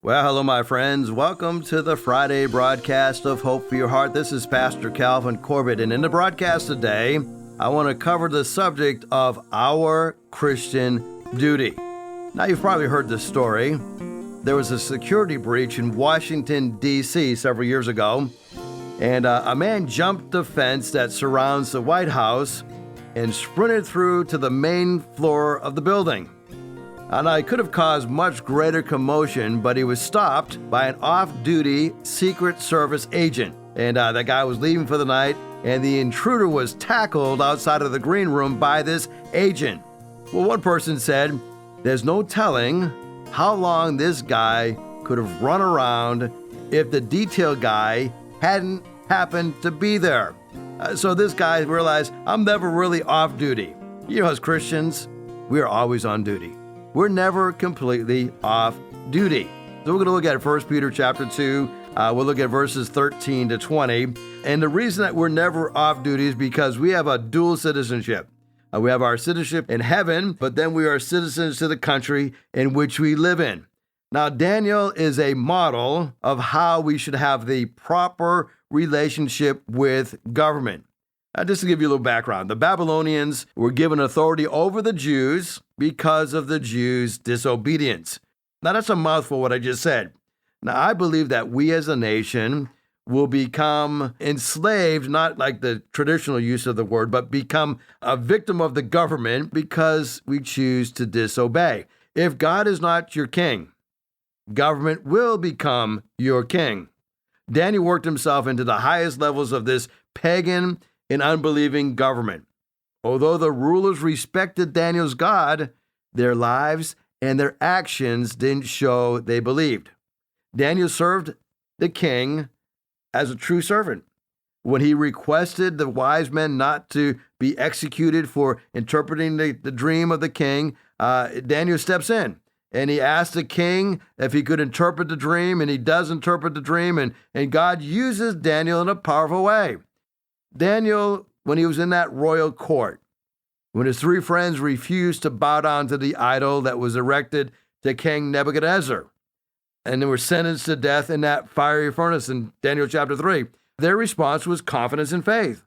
Well, hello, my friends. Welcome to the Friday broadcast of Hope for Your Heart. This is Pastor Calvin Corbett, and in the broadcast today, I want to cover the subject of our Christian duty. Now, you've probably heard this story. There was a security breach in Washington, D.C. several years ago, and a man jumped the fence that surrounds the White House and sprinted through to the main floor of the building. And I could have caused much greater commotion, but he was stopped by an off-duty Secret Service agent. And that guy was leaving for the night, and the intruder was tackled outside of the green room by this agent. Well, one person said, there's no telling how long this guy could have run around if the detail guy hadn't happened to be there. So this guy realized, I'm never really off duty. You know, as Christians, we are always on duty. We're never completely off duty. So we're going to look at 1 Peter chapter 2. We'll look at verses 13 to 20. And the reason that we're never off duty is because we have a dual citizenship. We have our citizenship in heaven, but then we are citizens to the country in which we live in. Now, Daniel is a model of how we should have the proper relationship with government. Just to give you a little background, the Babylonians were given authority over the Jews because of the Jews' disobedience. Now, that's a mouthful what I just said. Now, I believe that we as a nation will become enslaved, not like the traditional use of the word, but become a victim of the government because we choose to disobey. If God is not your king, government will become your king. Daniel worked himself into the highest levels of this pagan and unbelieving government. Although the rulers respected Daniel's God, their lives and their actions didn't show they believed. Daniel served the king as a true servant. When he requested the wise men not to be executed for interpreting the dream of the king, Daniel steps in. And he asked the king if he could interpret the dream, and he does interpret the dream, and God uses Daniel in a powerful way. Daniel, when he was in that royal court, when his three friends refused to bow down to the idol that was erected to King Nebuchadnezzar, and they were sentenced to death in that fiery furnace in Daniel chapter 3, their response was confidence and faith.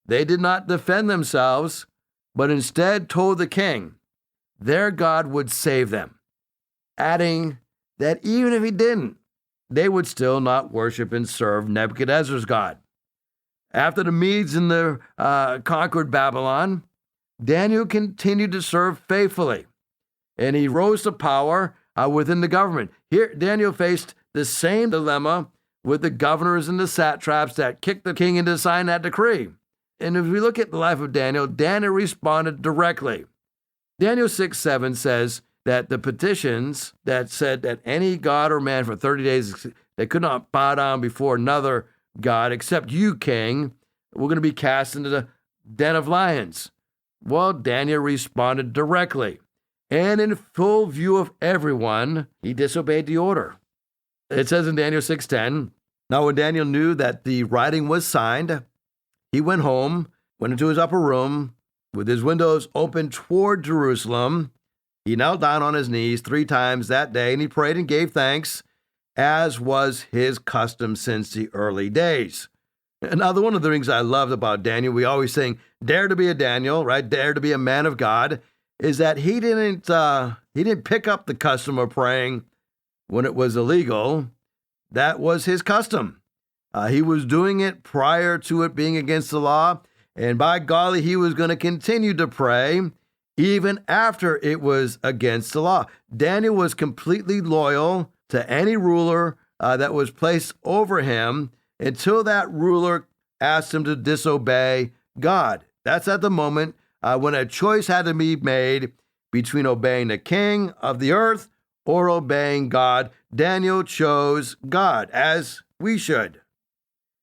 They did not defend themselves, but instead told the king their God would save them, adding that even if he didn't, they would still not worship and serve Nebuchadnezzar's God. After the Medes and the conquered Babylon, Daniel continued to serve faithfully, and he rose to power within the government. Here, Daniel faced the same dilemma with the governors and the satraps that kicked the king into signing that decree. And if we look at the life of Daniel, Daniel responded directly. Daniel 6:7 says that the petitions that said that any god or man for 30 days, they could not bow down before another God, except you, king, we're going to be cast into the den of lions. Well, Daniel responded directly, and in full view of everyone, he disobeyed the order. It says in Daniel 6:10, now when Daniel knew that the writing was signed, he went home, went into his upper room, with his windows open toward Jerusalem. He knelt down on his knees 3 times that day, and he prayed and gave thanks, as was his custom since the early days. Now, one of the things I loved about Daniel, we always sing, dare to be a Daniel, right? Dare to be a man of God, is that he didn't pick up the custom of praying when it was illegal. That was his custom. He was doing it prior to it being against the law, and by golly, he was going to continue to pray even after it was against the law. Daniel was completely loyal to any ruler that was placed over him until that ruler asked him to disobey God. That's at the moment when a choice had to be made between obeying the king of the earth or obeying God. Daniel chose God, as we should.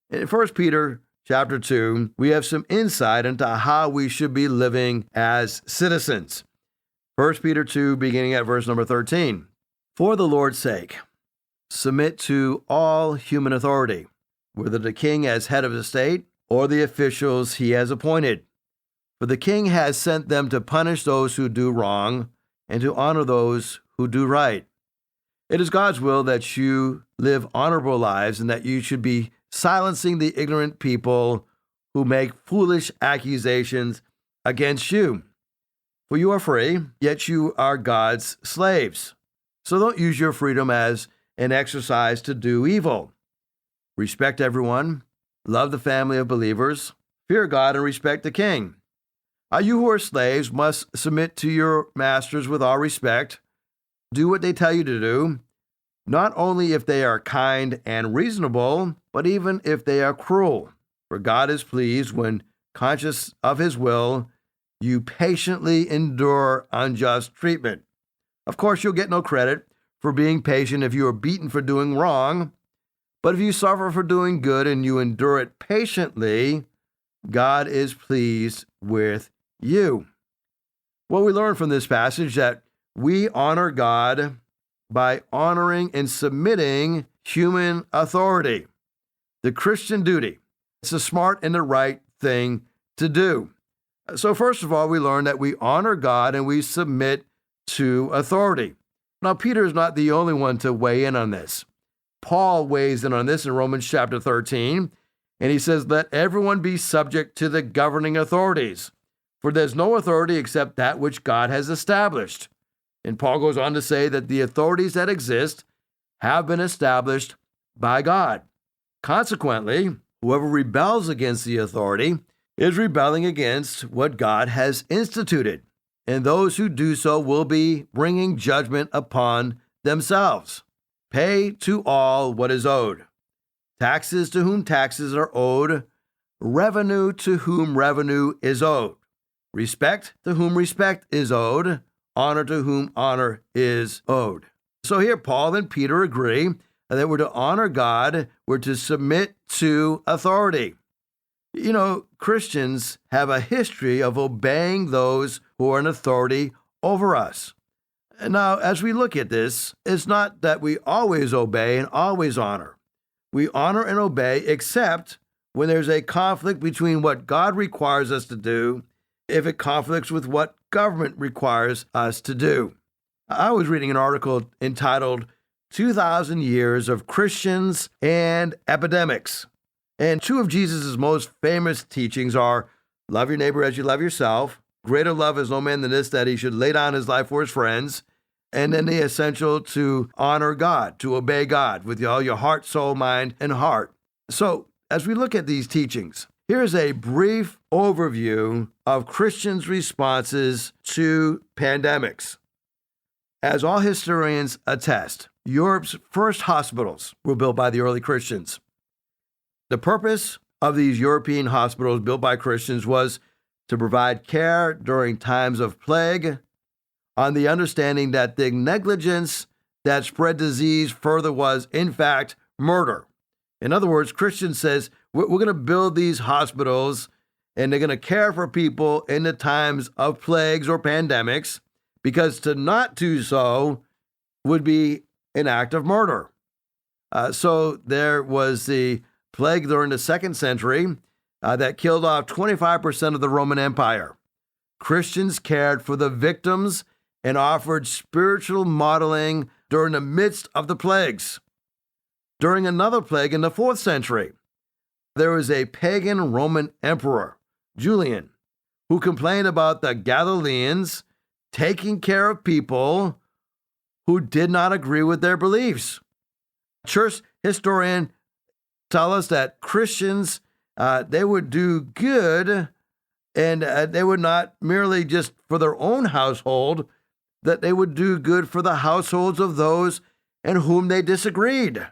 In 1 Peter chapter 2, we have some insight into how we should be living as citizens. 1 Peter 2, beginning at verse number 13. For the Lord's sake, submit to all human authority, whether the king as head of the state or the officials he has appointed. For the king has sent them to punish those who do wrong and to honor those who do right. It is God's will that you live honorable lives and that you should be silencing the ignorant people who make foolish accusations against you. For you are free, yet you are God's slaves. So don't use your freedom as an exercise to do evil. Respect everyone, love the family of believers, fear God, and respect the king. You who are slaves must submit to your masters with all respect. Do what they tell you to do, not only if they are kind and reasonable, but even if they are cruel. For God is pleased when, conscious of his will, you patiently endure unjust treatment. Of course, you'll get no credit for being patient if you are beaten for doing wrong, but if you suffer for doing good and you endure it patiently, God is pleased with you. Well, we learn from this passage that we honor God by honoring and submitting human authority, the Christian duty. It's the smart and the right thing to do. So first of all, we learn that we honor God and we submit to authority. Now, Peter is not the only one to weigh in on this. Paul weighs in on this in Romans chapter 13, and he says, "Let everyone be subject to the governing authorities, for there's no authority except that which God has established." And Paul goes on to say that the authorities that exist have been established by God. Consequently, whoever rebels against the authority is rebelling against what God has instituted, and those who do so will be bringing judgment upon themselves. Pay to all what is owed. Taxes to whom taxes are owed, revenue to whom revenue is owed, respect to whom respect is owed, honor to whom honor is owed. So here Paul and Peter agree that we're to honor God, we're to submit to authority. You know, Christians have a history of obeying those who are in authority over us. Now, as we look at this, it's not that we always obey and always honor. We honor and obey except when there's a conflict between what God requires us to do, if it conflicts with what government requires us to do. I was reading an article entitled 2,000 Years of Christians and Epidemics. And two of Jesus' most famous teachings are, love your neighbor as you love yourself, greater love is no man than this, that he should lay down his life for his friends, and then the essential to honor God, to obey God with all your heart, soul, mind, and heart. So as we look at these teachings, here's a brief overview of Christians' responses to pandemics. As all historians attest, Europe's first hospitals were built by the early Christians. The purpose of these European hospitals built by Christians was to provide care during times of plague, on the understanding that the negligence that spread disease further was, in fact, murder. In other words, Christians says, we're going to build these hospitals and they're going to care for people in the times of plagues or pandemics, because to not do so would be an act of murder. So there was the plague during the 2nd century that killed off 25% of the Roman Empire. Christians cared for the victims and offered spiritual modeling during the midst of the plagues. During another plague in the 4th century, there was a pagan Roman emperor, Julian, who complained about the Galileans taking care of people who did not agree with their beliefs. Church historians tell us that Christians, they would do good, and they would not merely just for their own household, that they would do good for the households of those in whom they disagreed.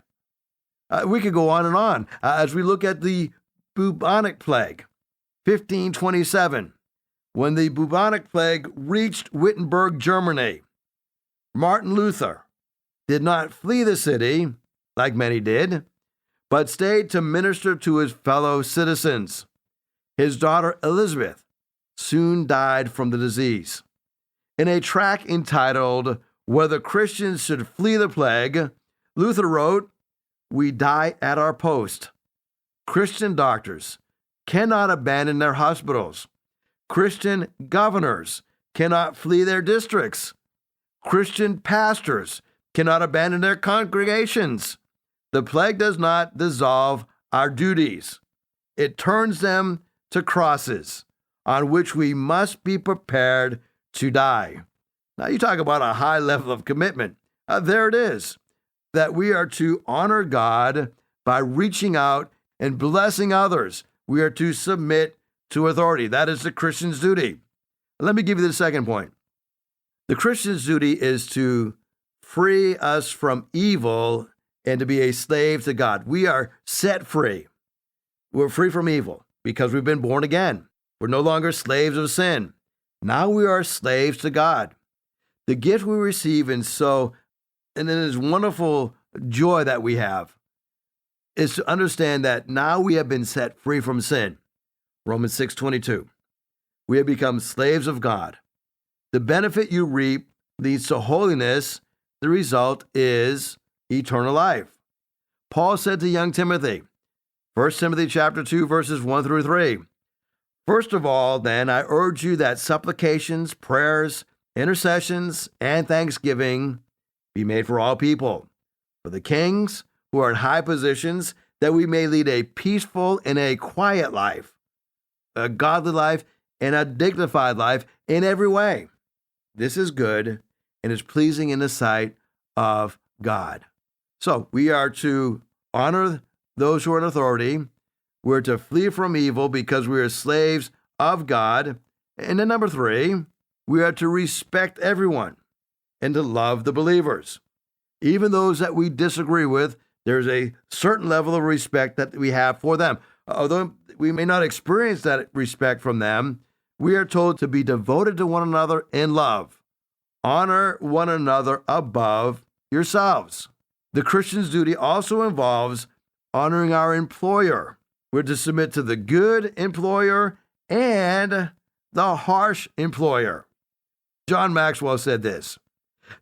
We could go on and on. As we look at the bubonic plague, 1527, when the bubonic plague reached Wittenberg, Germany, Martin Luther did not flee the city, like many did, but stayed to minister to his fellow citizens. His daughter Elizabeth soon died from the disease. In a tract entitled, Whether Christians Should Flee the Plague, Luther wrote, "We die at our post. Christian doctors cannot abandon their hospitals. Christian governors cannot flee their districts. Christian pastors cannot abandon their congregations. The plague does not dissolve our duties. It turns them to crosses on which we must be prepared to die. Now, you talk about a high level of commitment. There it is, that we are to honor God by reaching out and blessing others. We are to submit to authority. That is the Christian's duty. Let me give you the second point. The Christian's duty is to free us from evil and to be a slave to God. We are set free. We're free from evil because we've been born again. We're no longer slaves of sin. Now we are slaves to God. The gift we receive in this wonderful joy that we have is to understand that now we have been set free from sin. Romans 6:22. We have become slaves of God. The benefit you reap leads to holiness. The result is eternal life. Paul said to young Timothy, 1 Timothy chapter 2, verses 1 through 3. First of all, then, I urge you that supplications, prayers, intercessions, and thanksgiving be made for all people, for the kings who are in high positions, that we may lead a peaceful and a quiet life, a godly life, and a dignified life in every way. This is good and is pleasing in the sight of God. So we are to honor those who are in authority. We're to flee from evil because we are slaves of God. And then number 3, we are to respect everyone and to love the believers. Even those that we disagree with, there's a certain level of respect that we have for them. Although we may not experience that respect from them, we are told to be devoted to one another in love. Honor one another above yourselves. The Christian's duty also involves honoring our employer. We're to submit to the good employer and the harsh employer. John Maxwell said this: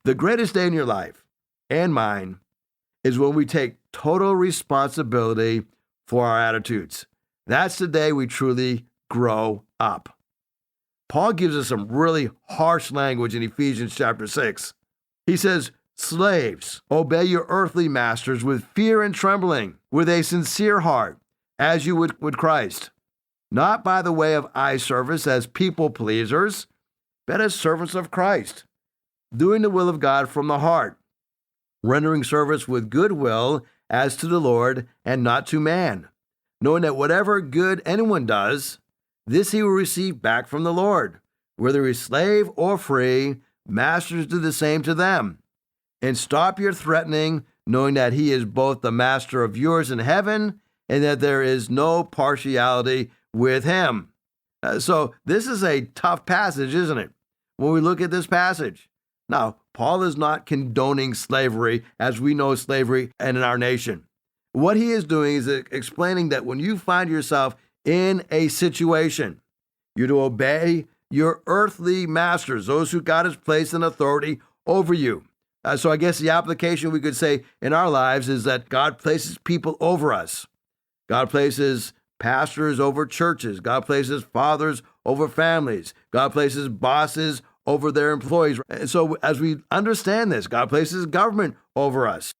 the greatest day in your life and mine is when we take total responsibility for our attitudes. That's the day we truly grow up. Paul gives us some really harsh language in Ephesians chapter 6. He says, slaves, obey your earthly masters with fear and trembling, with a sincere heart, as you would with Christ, not by the way of eye service as people pleasers, but as servants of Christ, doing the will of God from the heart, rendering service with good will as to the Lord and not to man, knowing that whatever good anyone does, this he will receive back from the Lord. Whether he's slave or free, masters do the same to them. And stop your threatening, knowing that he is both the master of yours in heaven and that there is no partiality with him. So this is a tough passage, isn't it? When we look at this passage. Now, Paul is not condoning slavery as we know slavery and in our nation. What he is doing is explaining that when you find yourself in a situation, you're to obey your earthly masters, those who God has placed in authority over you. So I guess the application we could say in our lives is that God places people over us. God places pastors over churches. God places fathers over families. God places bosses over their employees. And so as we understand this, God places government over us,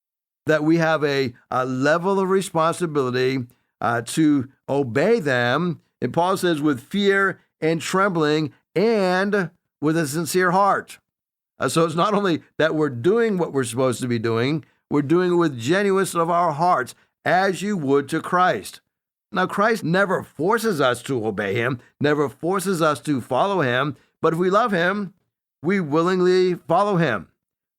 that we have a level of responsibility to obey them. And Paul says with fear and trembling and with a sincere heart. So it's not only that we're doing what we're supposed to be doing, we're doing it with genuineness of our hearts as you would to Christ. Now, Christ never forces us to obey him, never forces us to follow him, but if we love him, we willingly follow him.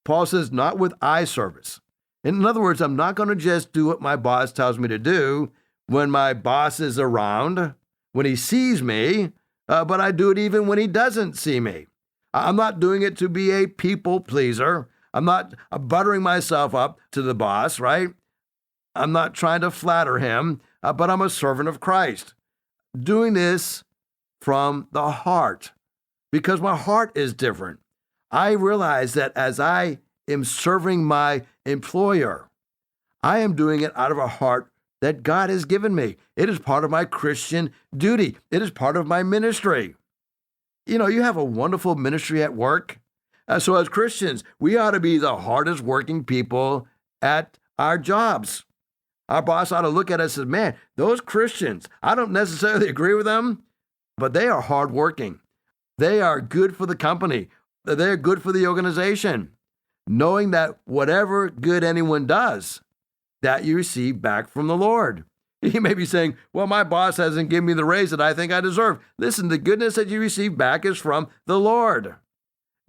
Paul says, not with eye service. In other words, I'm not going to just do what my boss tells me to do when my boss is around, when he sees me, but I do it even when he doesn't see me. I'm not doing it to be a people pleaser. I'm not buttering myself up to the boss, right? I'm not trying to flatter him, but I'm a servant of Christ. Doing this from the heart, because my heart is different. I realize that as I am serving my employer, I am doing it out of a heart that God has given me. It is part of my Christian duty. It is part of my ministry. You know, you have a wonderful ministry at work. So as Christians, we ought to be the hardest working people at our jobs. Our boss ought to look at us and say, man, those Christians, I don't necessarily agree with them, but they are hardworking. They are good for the company. They're good for the organization. Knowing that whatever good anyone does, that you receive back from the Lord. You may be saying, well, my boss hasn't given me the raise that I think I deserve. Listen, the goodness that you receive back is from the Lord.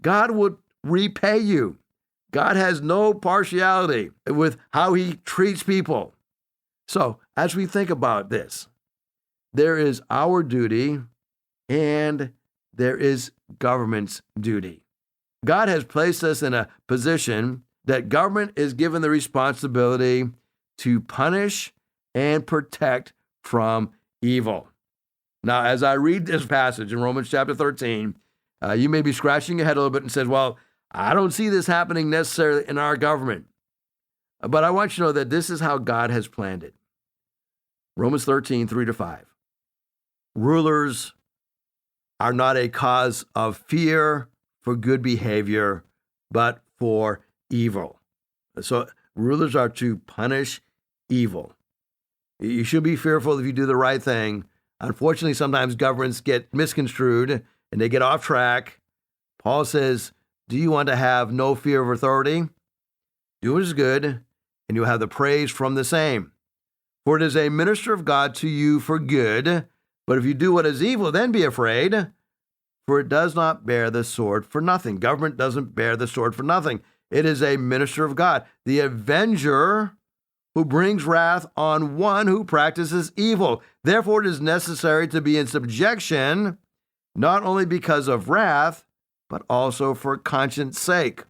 God will repay you. God has no partiality with how he treats people. So as we think about this, there is our duty and there is government's duty. God has placed us in a position that government is given the responsibility to punish and protect from evil. Now, as I read this passage in Romans chapter 13, you may be scratching your head a little bit and says, well, I don't see this happening necessarily in our government. But I want you to know that this is how God has planned it. Romans 13, 3-5. Rulers are not a cause of fear for good behavior, but for evil. So rulers are to punish evil. You should be fearful if you do the right thing. Unfortunately, sometimes governments get misconstrued and they get off track. Paul says, do you want to have no fear of authority? Do what is good, and you'll have the praise from the same. For it is a minister of God to you for good. But if you do what is evil, then be afraid, for it does not bear the sword for nothing. Government doesn't bear the sword for nothing. It is a minister of God, the avenger who brings wrath on one who practices evil. Therefore, it is necessary to be in subjection, not only because of wrath, but also for conscience sake.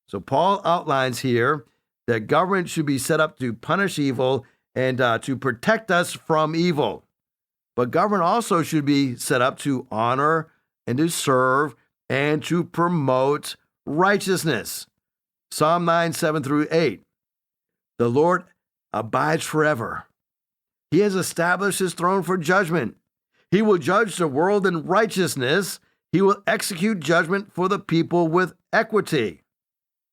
So Paul outlines here that government should be set up to punish evil and to protect us from evil. But government also should be set up to honor and to serve and to promote righteousness. Psalm 9, 7-8. The Lord abides forever. He has established his throne for judgment. He will judge the world in righteousness. He will execute judgment for the people with equity.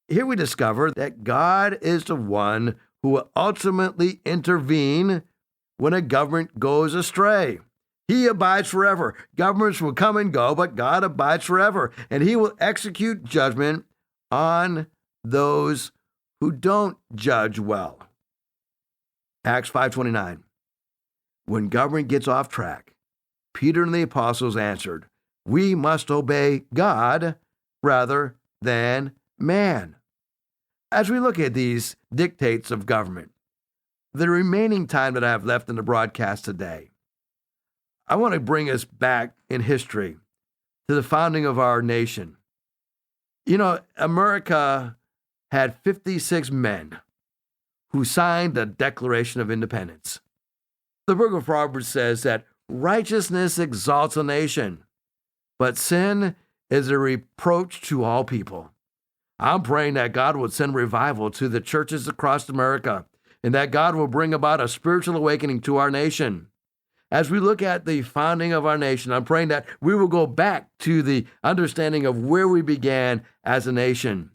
Here we discover that God is the one who will ultimately intervene when a government goes astray. He abides forever. Governments will come and go, but God abides forever, and he will execute judgment on those who don't judge well. Acts 5:29. When government gets off track, Peter and the apostles answered, we must obey God rather than man. As we look at these dictates of government, the remaining time that I have left in the broadcast today, I want to bring us back in history to the founding of our nation. You know, America had 56 men who signed the Declaration of Independence. The book of Proverbs says that righteousness exalts a nation, but sin is a reproach to all people. I'm praying that God would send revival to the churches across America and that God will bring about a spiritual awakening to our nation. As we look at the founding of our nation, I'm praying that we will go back to the understanding of where we began as a nation.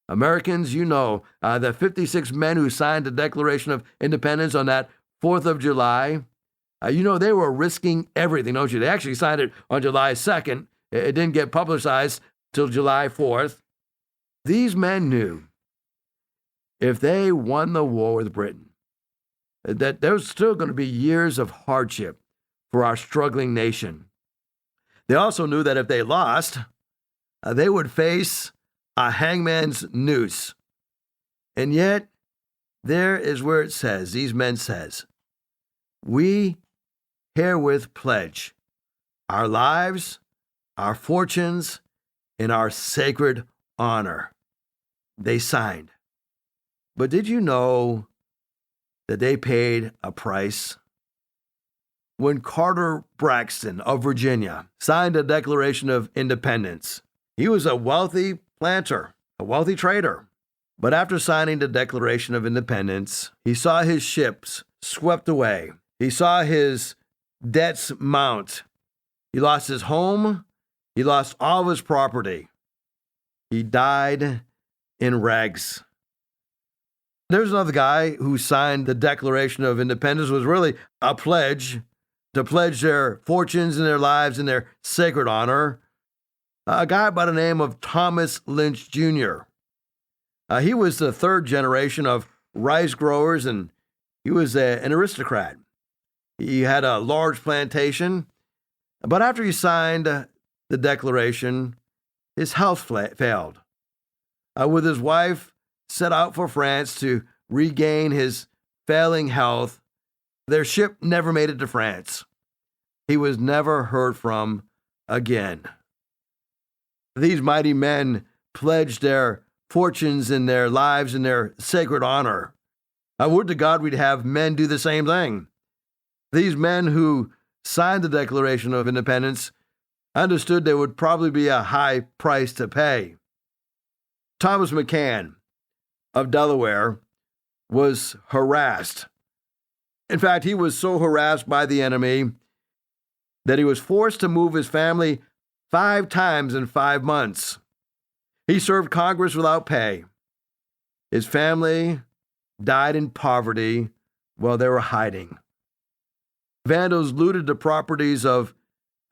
Americans, you know, the 56 men who signed the Declaration of Independence on that 4th of July, you know, they were risking everything, don't you? They actually signed it on July 2nd. It didn't get publicized till July 4th. These men knew if they won the war with Britain, that there was still going to be years of hardship for our struggling nation. They also knew that if they lost, they would face a hangman's noose. And yet, there is where it says, these men says, we herewith pledge our lives, our fortunes, and our sacred honor. They signed. But did you know that they paid a price? When Carter Braxton of Virginia signed a Declaration of Independence, he was a wealthy planter, a wealthy trader. But after signing the Declaration of Independence, he saw his ships swept away. He saw his debts mount. He lost his home. He lost all of his property. He died in rags. There's another guy who signed the Declaration of Independence. It was really a pledge to pledge their fortunes and their lives in their sacred honor. A guy by the name of Thomas Lynch Jr. He was the third generation of rice growers, and he was an aristocrat. He had a large plantation, but after he signed the Declaration, his health failed. With his wife, set out for France to regain his failing health. Their ship never made it to France. He was never heard from again. These mighty men pledged their fortunes and their lives and their sacred honor. I would to God we'd have men do the same thing. These men who signed the Declaration of Independence understood there would probably be a high price to pay. Thomas McCann of Delaware was harassed. In fact, he was so harassed by the enemy that he was forced to move his family 5 times in 5 months. He served Congress without pay. His family died in poverty while they were hiding. Vandals looted the properties of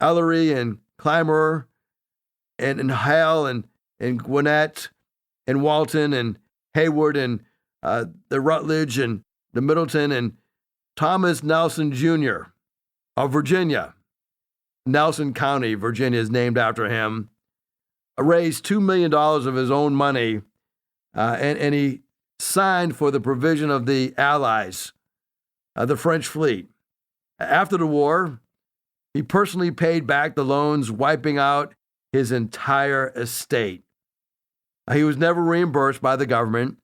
Ellery and Clymer and Hale and Gwinnett and Walton and Hayward and the Rutledge and the Middleton and Thomas Nelson Jr. of Virginia. Nelson County, Virginia, is named after him. Raised $2 million of his own money, and he signed for the provision of the Allies, the French fleet. After the war, he personally paid back the loans, wiping out his entire estate. He was never reimbursed by the government.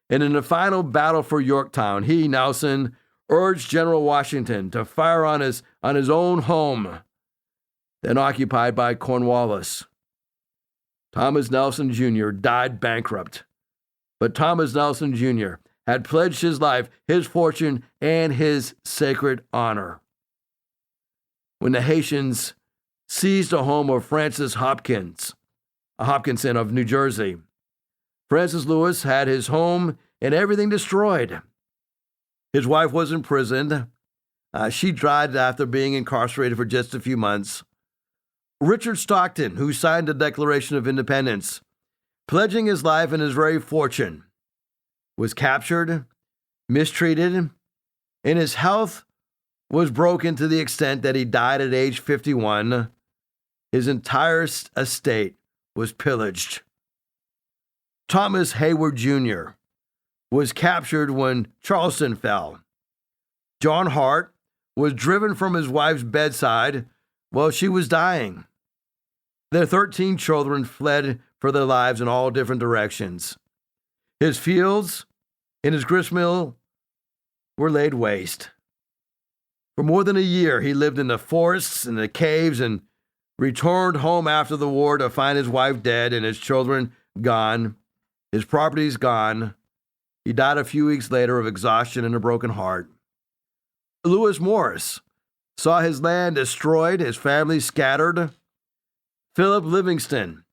And in the final battle for Yorktown, he, Nelson, urged General Washington to fire on his own home, then occupied by Cornwallis. Thomas Nelson Jr. died bankrupt, but Thomas Nelson Jr. had pledged his life, his fortune, and his sacred honor. When the Haitians seized the home of Francis Hopkinson of New Jersey, Francis Lewis had his home and everything destroyed. His wife was imprisoned. She died after being incarcerated for just a few months. Richard Stockton, who signed the Declaration of Independence, pledging his life and his very fortune, was captured, mistreated, and his health was broken to the extent that he died at age 51. His entire estate was pillaged. Thomas Hayward Jr. was captured when Charleston fell. John Hart was driven from his wife's bedside while she was dying. Their 13 children fled for their lives in all different directions. His fields and his gristmill were laid waste. For more than a year, he lived in the forests and the caves and returned home after the war to find his wife dead and his children gone, his properties gone. He died a few weeks later of exhaustion and a broken heart. Lewis Morris saw his land destroyed, his family scattered. Philip Livingston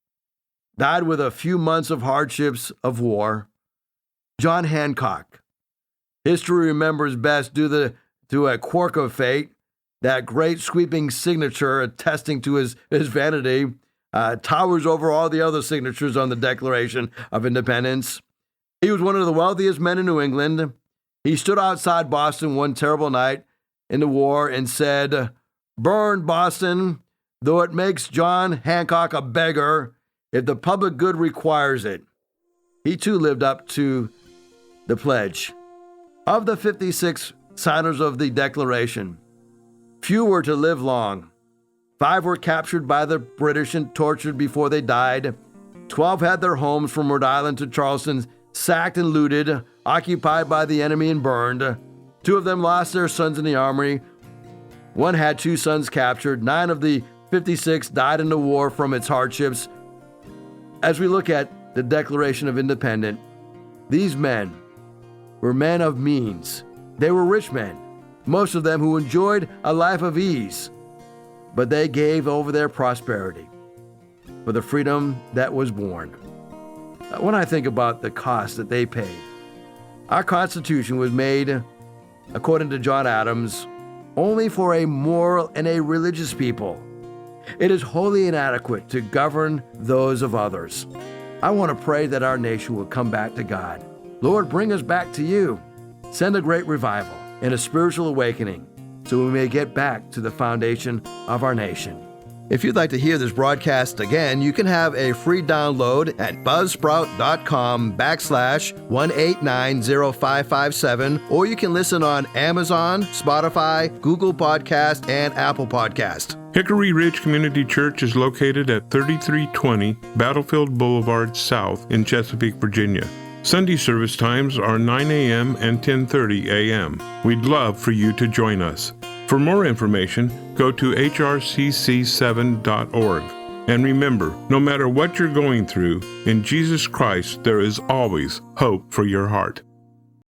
died with a few months of hardships of war. John Hancock, history remembers best due to a quirk of fate, that great sweeping signature attesting to his vanity, towers over all the other signatures on the Declaration of Independence. He was one of the wealthiest men in New England. He stood outside Boston one terrible night in the war and said, "Burn Boston, though it makes John Hancock a beggar, if the public good requires it." He too lived up to the pledge. Of the 56 signers of the Declaration, few were to live long. 5 were captured by the British and tortured before they died. 12 had their homes from Rhode Island to Charleston sacked and looted, occupied by the enemy and burned. 2 of them lost their sons in the army. 1 had 2 sons captured. 9 of the 56 died in the war from its hardships. As we look at the Declaration of Independence, these men were men of means. They were rich men, most of them who enjoyed a life of ease, but they gave over their prosperity for the freedom that was born. when I think about the cost that they paid. Our Constitution was made, according to John Adams, only for a moral and a religious people. It is wholly inadequate to govern those of others. I want to pray that our nation will come back to God. Lord, bring us back to you. Send a great revival and a spiritual awakening so we may get back to the foundation of our nation. If you'd like to hear this broadcast again, you can have a free download at buzzsprout.com/1890557, or you can listen on Amazon, Spotify, Google Podcast, and Apple Podcast. Hickory Ridge Community Church is located at 3320 Battlefield Boulevard South in Chesapeake, Virginia. Sunday service times are 9 a.m. and 10:30 a.m. We'd love for you to join us. For more information, go to hrcc7.org. And remember, no matter what you're going through, in Jesus Christ there is always hope for your heart.